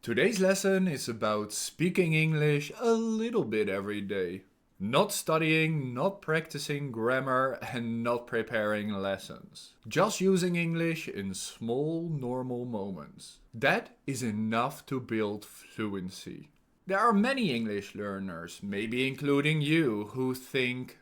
Today's lesson is about speaking English a little bit every day. Not studying, not practicing grammar, and not preparing lessons. Just using English in small, normal moments. That is enough to build fluency. There are many English learners, maybe including you, who think,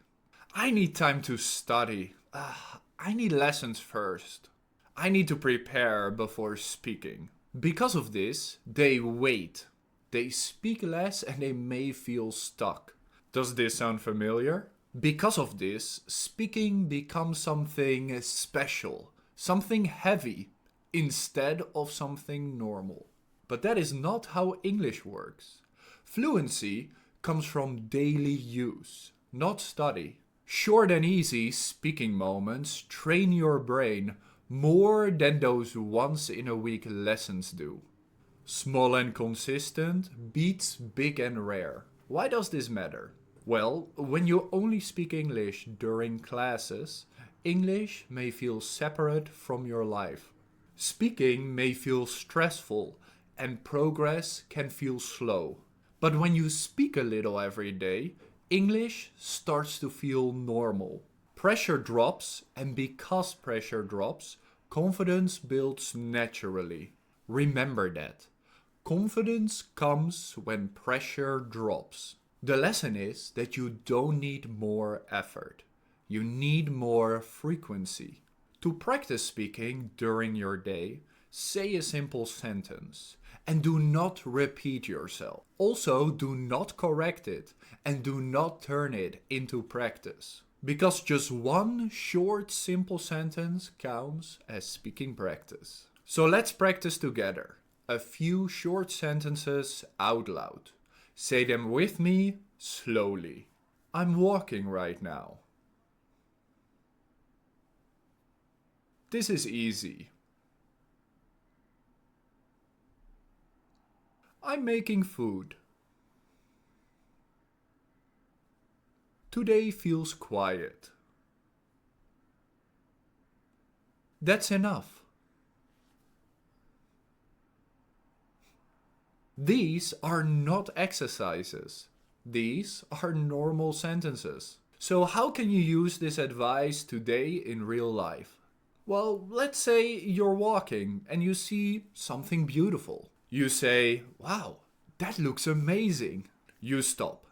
I need time to study. I need lessons first. I need to prepare before speaking. Because of this, they wait. They speak less and they may feel stuck. Does this sound familiar? Because of this, speaking becomes something special, something heavy, instead of something normal. But that is not how English works. Fluency comes from daily use, not study. Short and easy speaking moments train your brain more than those once-in-a-week lessons do. Small and consistent beats big and rare. Why does this matter? Well, when you only speak English during classes, English may feel separate from your life. Speaking may feel stressful and progress can feel slow. But when you speak a little every day, English starts to feel normal. Pressure drops, and because pressure drops, confidence builds naturally. Remember that. Confidence comes when pressure drops. The lesson is that you don't need more effort. You need more frequency. To practice speaking during your day, say a simple sentence and do not repeat yourself. Also, do not correct it and do not turn it into practice. Because just one short, simple sentence counts as speaking practice. So let's practice together. A few short sentences out loud. Say them with me slowly. I'm walking right now. This is easy. I'm making food. Today feels quiet. That's enough. These are not exercises. These are normal sentences. So how can you use this advice today in real life? Well, let's say you're walking and you see something beautiful. You say, wow, that looks amazing. You stop.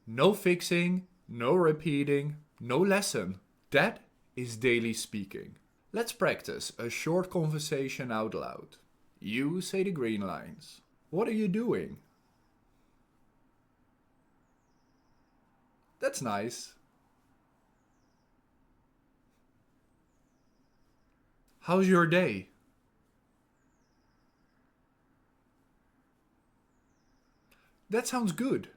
No fixing. No repeating, no lesson. That is daily speaking. Let's practice a short conversation out loud. You say the green lines. What are you doing? That's nice. How's your day? That sounds good.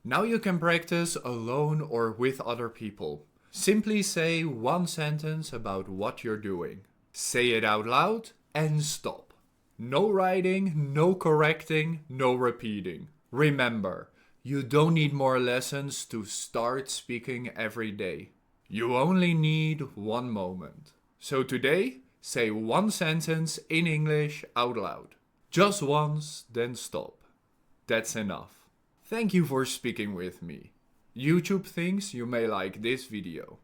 Now you can practice alone or with other people. Simply say one sentence about what you're doing. Say it out loud and stop. No writing, no correcting, no repeating. Remember, you don't need more lessons to start speaking every day. You only need one moment. So today, say one sentence in English out loud. Just once, then stop. That's enough. Thank you for speaking with me. YouTube thinks you may like this video.